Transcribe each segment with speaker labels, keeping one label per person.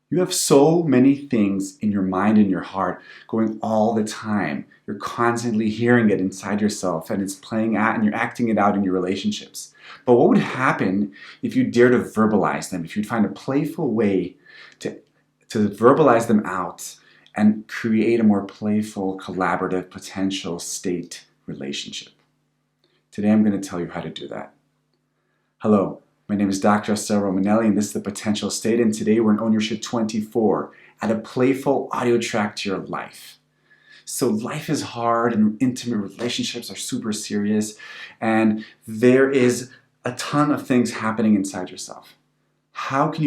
Speaker 1: You have so many things in your mind and your heart going all the time. You're constantly hearing it inside yourself and it's playing out and you're acting it out in your relationships. But what would happen if you dare to verbalize them? If you'd find a playful way to, to verbalize them out and create a more playful, collaborative, potential state relationship? Today I'm going to tell you how to do that. Hello, my name is Dr. Assael Romanelli, and this is the Potential State, and today we're in Ownership 24, add a playful audio track to your life. So life is hard and intimate relationships are super serious, and there is a ton of things happening inside yourself. How can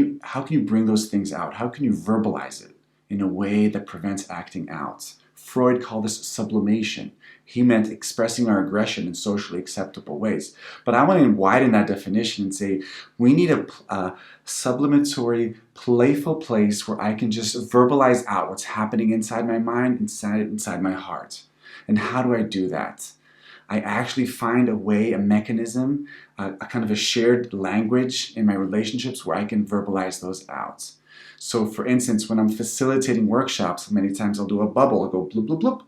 Speaker 1: you bring those things out? How can you verbalize it in a way that prevents acting out? Freud called this sublimation. He meant expressing our aggression in socially acceptable ways. But I want to widen that definition and say we need a sublimatory, playful place where I can just verbalize out what's happening inside my mind, inside my heart. And how do I do that? I actually find a way, a mechanism, a kind of a shared language in my relationships where I can verbalize those out. So for instance, when I'm facilitating workshops, many times I'll do a bubble, I'll go bloop, bloop, bloop.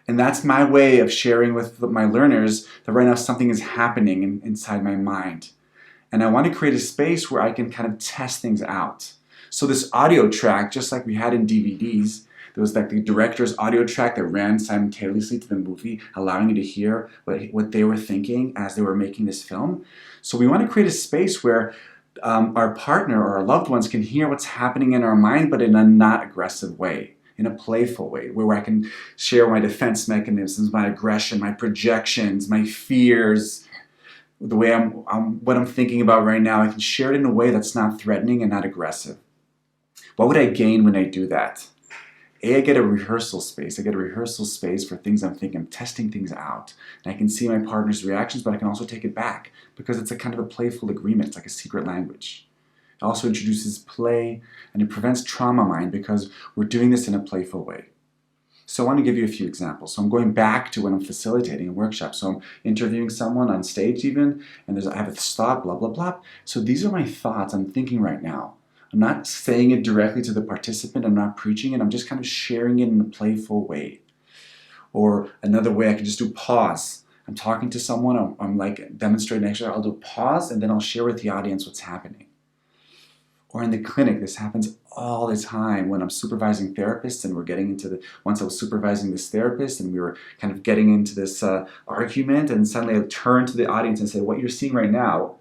Speaker 1: And that's my way of sharing with my learners that right now something is happening inside my mind. And I want to create a space where I can kind of test things out. So this audio track, just like we had in DVDs, there was like the director's audio track that ran simultaneously to the movie, allowing you to hear what they were thinking as they were making this film. So we want to create a space where our partner or our loved ones can hear what's happening in our mind, but in a not aggressive way, in a playful way, where I can share my defense mechanisms, my aggression, my projections, my fears, the way what I'm thinking about right now. I can share it in a way that's not threatening and not aggressive. What would I gain when I do that? I get a rehearsal space. I get a rehearsal space for things I'm thinking. I'm testing things out. And I can see my partner's reactions, but I can also take it back because it's a kind of a playful agreement. It's like a secret language. It also introduces play and it prevents trauma mind because we're doing this in a playful way. So I want to give you a few examples. So I'm going back to when I'm facilitating a workshop. So I'm interviewing someone on stage even, and I have a thought, blah, blah, blah. So these are my thoughts I'm thinking right now. I'm not saying it directly to the participant. I'm not preaching it. I'm just kind of sharing it in a playful way. Or another way, I can just do pause. I'm talking to someone. I'm like demonstrating extra. I'll do pause, and then I'll share with the audience what's happening. Or in the clinic, this happens all the time when I'm supervising therapists, and we're getting into once I was supervising this therapist, and we were kind of getting into this argument, and suddenly I turn to the audience and say, what you're seeing right now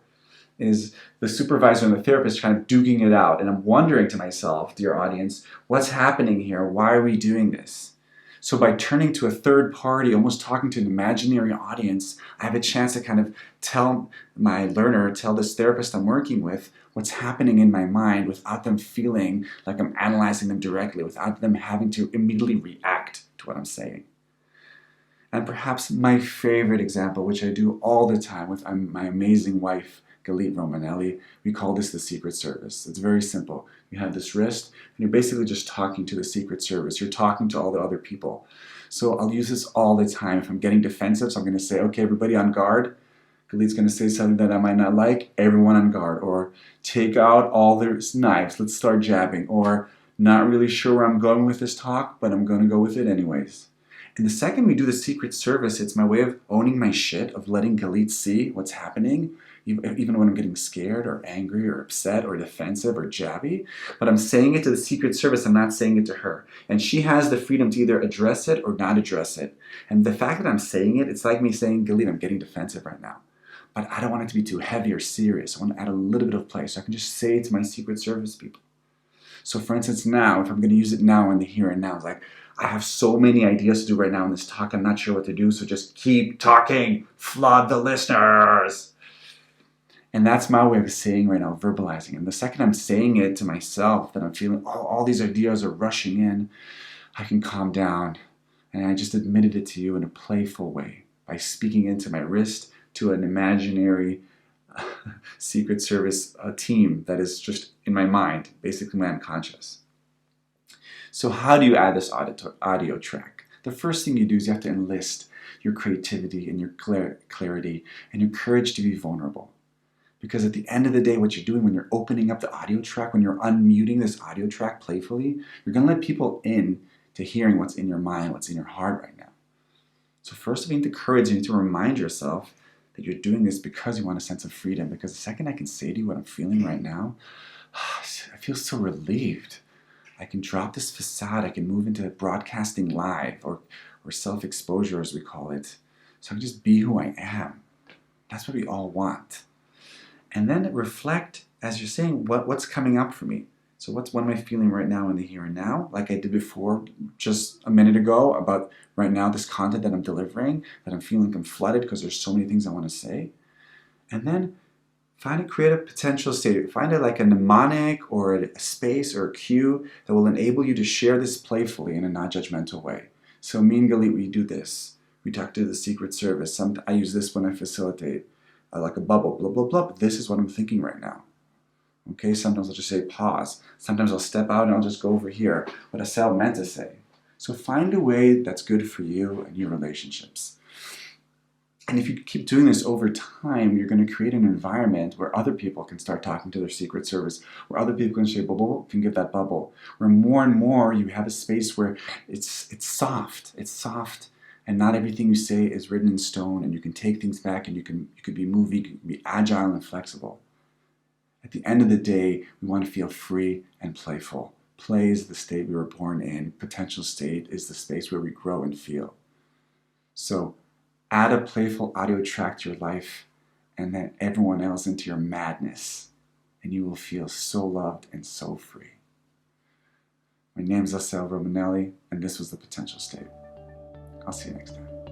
Speaker 1: is the supervisor and the therapist kind of duking it out. And I'm wondering to myself, dear audience, what's happening here? Why are we doing this? So by turning to a third party, almost talking to an imaginary audience, I have a chance to kind of tell my learner, tell this therapist I'm working with, what's happening in my mind without them feeling like I'm analyzing them directly, without them having to immediately react to what I'm saying. And perhaps my favorite example, which I do all the time with my amazing wife, Galit Romanelli, we call this the Secret Service. It's very simple. You have this wrist, and you're basically just talking to the Secret Service. You're talking to all the other people. So I'll use this all the time. If I'm getting defensive, so I'm going to say, okay, everybody on guard. Galit's going to say something that I might not like. Everyone on guard. Or take out all their knives. Let's start jabbing. Or not really sure where I'm going with this talk, but I'm going to go with it anyways. And the second we do the Secret Service, it's my way of owning my shit, of letting Galit see what's happening, even when I'm getting scared or angry or upset or defensive or jabby. But I'm saying it to the Secret Service, I'm not saying it to her. And she has the freedom to either address it or not address it. And the fact that I'm saying it, it's like me saying, Galit, I'm getting defensive right now. But I don't want it to be too heavy or serious. I want to add a little bit of play. So I can just say it to my Secret Service people. So for instance, now, if I'm going to use it now in the here and now, it's like, I have so many ideas to do right now in this talk, I'm not sure what to do, so just keep talking, flood the listeners. And that's my way of saying right now, verbalizing. And the second I'm saying it to myself, that I'm feeling all these ideas are rushing in, I can calm down. And I just admitted it to you in a playful way by speaking into my wrist to an imaginary Secret Service team that is just in my mind, basically my unconscious. So how do you add this audio track? The first thing you do is you have to enlist your creativity and your clarity and your courage to be vulnerable. Because at the end of the day, what you're doing when you're opening up the audio track, when you're unmuting this audio track playfully, you're going to let people in to hearing what's in your mind, what's in your heart right now. So first, you need the courage, you need to remind yourself that you're doing this because you want a sense of freedom. Because the second I can say to you what I'm feeling right now, I feel so relieved. I can drop this facade, I can move into broadcasting live or self-exposure as we call it. So I can just be who I am. That's what we all want. And then reflect, as you're saying, what's coming up for me. So what am I feeling right now in the here and now, like I did before just a minute ago about right now this content that I'm delivering, that I'm feeling like I'm flooded because there's so many things I want to say. And then find a creative potential state. Find like a mnemonic or a space or a cue that will enable you to share this playfully in a non-judgmental way. So me and Galit, we do this. We talk to the Secret Service. I use this when I facilitate, like a bubble, blah, blah, blah. But this is what I'm thinking right now. Okay, sometimes I'll just say pause. Sometimes I'll step out and I'll just go over here. What Assael meant to say. So find a way that's good for you and your relationships. And if you keep doing this over time, you're going to create an environment where other people can start talking to their Secret Service, where other people can say, bubble, can give that bubble. Where more and more you have a space where it's soft. It's soft. And not everything you say is written in stone, and you can take things back, and you can be moving, you can be agile and flexible. At the end of the day, we want to feel free and playful. Play is the state we were born in. Potential state is the space where we grow and feel. So add a playful audio track to your life and then everyone else into your madness, and you will feel so loved and so free. My name is Galit Romanelli, and this was The Potential State. I'll see you next time.